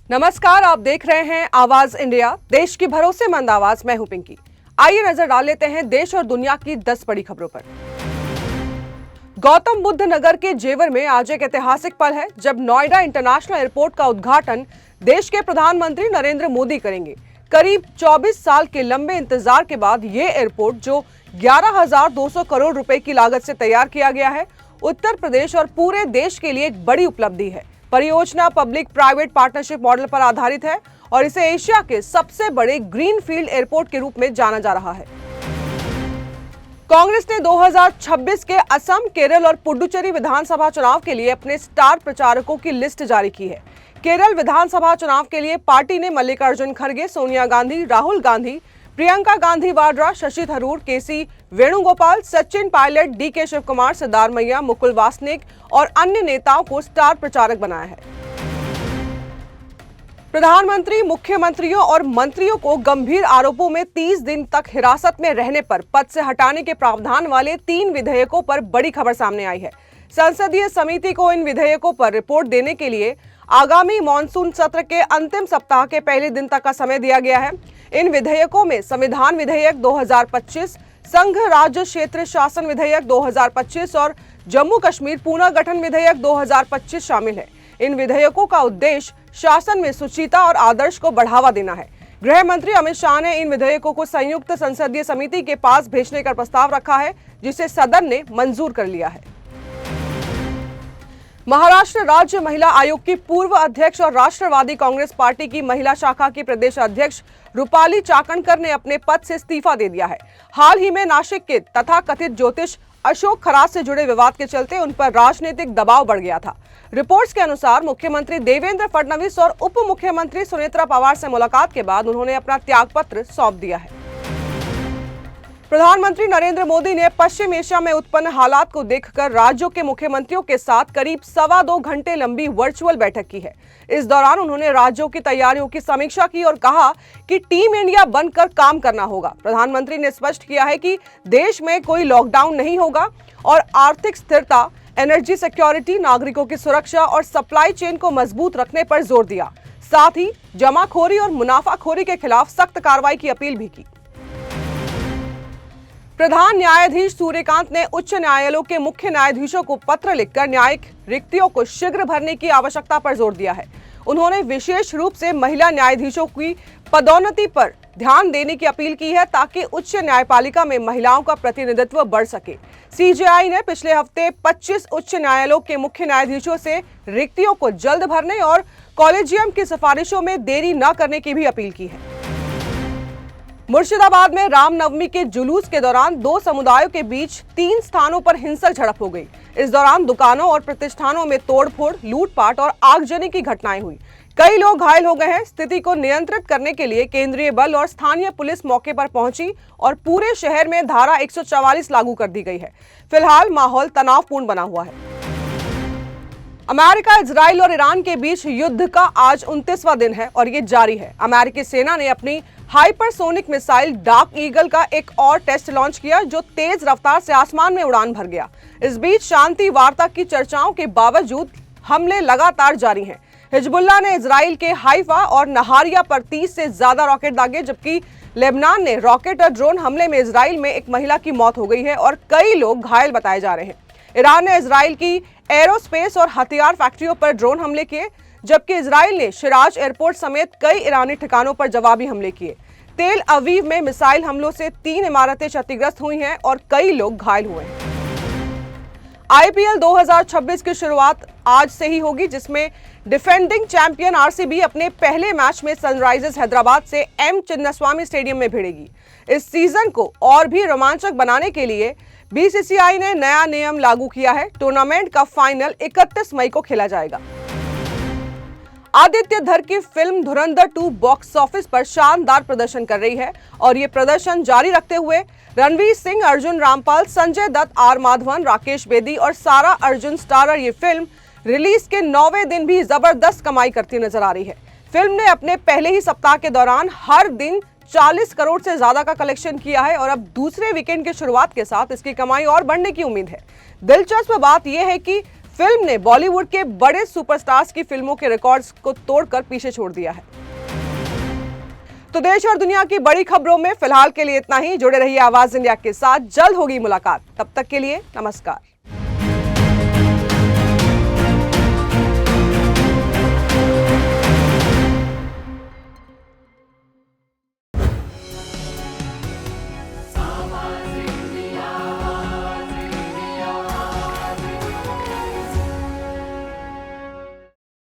नमस्कार, आप देख रहे हैं आवाज इंडिया, देश की भरोसेमंद आवाज। मैं हूं पिंकी। आइए नजर डाल लेते हैं देश और दुनिया की 10 बड़ी खबरों पर। गौतम बुद्ध नगर के जेवर में आज एक ऐतिहासिक पल है जब नोएडा इंटरनेशनल एयरपोर्ट का उद्घाटन देश के प्रधानमंत्री नरेंद्र मोदी करेंगे। करीब 24 साल के लंबे इंतजार के बाद ये एयरपोर्ट, जो 11,200 करोड़ रुपए की लागत से तैयार किया गया है, उत्तर प्रदेश और पूरे देश के लिए एक बड़ी उपलब्धि है। परियोजना पब्लिक प्राइवेट पार्टनरशिप मॉडल पर आधारित है और इसे एशिया के सबसे बड़े ग्रीनफील्ड एयरपोर्ट के रूप में जाना जा रहा है। कांग्रेस ने 2026 के असम, केरल और पुडुचेरी विधानसभा चुनाव के लिए अपने स्टार प्रचारकों की लिस्ट जारी की है। केरल विधानसभा चुनाव के लिए पार्टी ने मल्लिकार्जुन खड़गे, सोनिया गांधी, राहुल गांधी, प्रियंका गांधी वाड्रा, शशि थरूर, केसी वेणुगोपाल, सचिन पायलट, डीके शिवकुमार, सिद्धारमैया, मुकुल वासनिक और अन्य नेताओं को स्टार प्रचारक बनाया है। प्रधानमंत्री, मुख्यमंत्रियों और मंत्रियों को गंभीर आरोपों में 30 दिन तक हिरासत में रहने पर पद से हटाने के प्रावधान वाले 3 विधेयकों पर बड़ी खबर सामने आई है। संसदीय समिति को इन विधेयकों पर रिपोर्ट देने के लिए आगामी मॉनसून सत्र के अंतिम सप्ताह के पहले दिन तक का समय दिया गया है। इन विधेयकों में संविधान विधेयक 2025, संघ राज्य क्षेत्र शासन विधेयक 2025 और जम्मू कश्मीर पुनर्गठन विधेयक 2025 शामिल है। इन विधेयकों का उद्देश्य शासन में सुचिता और आदर्श को बढ़ावा देना है। गृह मंत्री अमित शाह ने इन विधेयकों को संयुक्त संसदीय समिति के पास भेजने का प्रस्ताव रखा है, जिसे सदन ने मंजूर कर लिया है। महाराष्ट्र राज्य महिला आयोग की पूर्व अध्यक्ष और राष्ट्रवादी कांग्रेस पार्टी की महिला शाखा की प्रदेश अध्यक्ष रूपाली चाकणकर ने अपने पद से इस्तीफा दे दिया है। हाल ही में नासिक के तथा कथित ज्योतिष अशोक खरात से जुड़े विवाद के चलते उन पर राजनीतिक दबाव बढ़ गया था। रिपोर्ट्स के अनुसार मुख्यमंत्री देवेंद्र फडणवीस और उप मुख्यमंत्री सुनेत्रा पवार से मुलाकात के बाद उन्होंने अपना त्यागपत्र सौंप दिया है। प्रधानमंत्री नरेंद्र मोदी ने पश्चिम एशिया में उत्पन्न हालात को देखकर राज्यों के मुख्यमंत्रियों के साथ करीब 2.25 घंटे लंबी वर्चुअल बैठक की है। इस दौरान उन्होंने राज्यों की तैयारियों की समीक्षा की और कहा कि टीम इंडिया बनकर काम करना होगा। प्रधानमंत्री ने स्पष्ट किया है कि देश में कोई लॉकडाउन नहीं होगा और आर्थिक स्थिरता, एनर्जी सिक्योरिटी, नागरिकों की सुरक्षा और सप्लाई चेन को मजबूत रखने पर जोर दिया। साथ ही जमाखोरी और मुनाफाखोरी के खिलाफ सख्त कार्रवाई की अपील भी की। प्रधान न्यायाधीश सूर्यकांत ने उच्च न्यायालयों के मुख्य न्यायाधीशों को पत्र लिखकर न्यायिक रिक्तियों को शीघ्र भरने की आवश्यकता पर जोर दिया है। उन्होंने विशेष रूप से महिला न्यायाधीशों की पदोन्नति पर ध्यान देने की अपील की है ताकि उच्च न्यायपालिका में महिलाओं का प्रतिनिधित्व बढ़ सके। सीजेआई ने पिछले हफ्ते 25 उच्च न्यायालयों के मुख्य न्यायाधीशों से रिक्तियों को जल्द भरने और कॉलेजियम की सिफारिशों में देरी न करने की भी अपील की है। मुर्शिदाबाद में रामनवमी के जुलूस के दौरान 2 समुदायों के बीच 3 स्थानों पर हिंसक झड़प हो गई। इस दौरान दुकानों और प्रतिष्ठानों में तोड़फोड़, लूटपाट और आगजनी की घटनाएं हुई। कई लोग घायल हो गए हैं। स्थिति को नियंत्रित करने के लिए केंद्रीय बल और स्थानीय पुलिस मौके पर पहुंची और पूरे शहर में धारा 144 लागू कर दी गई है। फिलहाल माहौल तनावपूर्ण बना हुआ है। अमेरिका, इजराइल और ईरान के बीच युद्ध का आज 29वां दिन है और ये जारी है। अमेरिकी सेना ने अपनी हाइपरसोनिक मिसाइल डार्क ईगल का एक और टेस्ट लॉन्च किया, जो तेज रफ्तार से आसमान में उड़ान भर गया। इस बीच शांति वार्ता की चर्चाओं के बावजूद हमले लगातार जारी हैं। हिजबुल्लाह ने इजराइल के हाइफा और नहारिया पर 30 से ज्यादा रॉकेट दागे, जबकि लेबनान ने रॉकेट और ड्रोन हमले में इजराइल में एक महिला की मौत हो गई है और कई लोग घायल बताए जा रहे हैं। ईरान ने इजराइल की एरोस्पेस और हथियार फैक्ट्रियों पर ड्रोन हमले किए, जबकि इजराइल ने शिराज एयरपोर्ट समेत कई ईरानी ठिकानों पर जवाबी हमले किए। तेल अवीव में मिसाइल हमलों से 3 इमारतें क्षतिग्रस्त हुई हैं और कई लोग घायल हुए हैं। आईपीएल 2026 की शुरुआत आज से ही होगी, जिसमें डिफेंडिंग चैंपियन आरसीबी अपने पहले मैच में सनराइजर्स हैदराबाद से एम चिन्नास्वामी स्टेडियम में भिड़ेगी। इस सीजन को और भी रोमांचक बनाने के लिए बीसीसीआई ने नया नियम लागू किया है। टूर्नामेंट का फाइनल 31 मई को खेला जाएगा। आदित्य धर की फिल्म धुरंधर 2 बॉक्स ऑफिस पर शानदार प्रदर्शन कर रही है और ये प्रदर्शन जारी रखते हुए रणवीर सिंह, अर्जुन रामपाल, संजय दत्त, आर माधवन, राकेश बेदी और सारा अर्जुन स्टारर ये फिल्म रिलीज के 9वें दिन भी जबरदस्त कमाई करती नजर आ रही है। फिल्म ने अपने पहले ही सप्ताह के दौरान हर दिन 40 करोड़ से ज्यादा का कलेक्शन किया है और अब दूसरे वीकेंड की शुरुआत के साथ इसकी कमाई और बढ़ने की उम्मीद है। दिलचस्प बात यह है कि फिल्म ने बॉलीवुड के बड़े सुपरस्टार्स की फिल्मों के रिकॉर्ड्स को तोड़कर पीछे छोड़ दिया है। तो देश और दुनिया की बड़ी खबरों में फिलहाल के लिए इतना ही। जुड़े रहिए आवाज इंडिया के साथ, जल्द होगी मुलाकात। तब तक के लिए नमस्कार।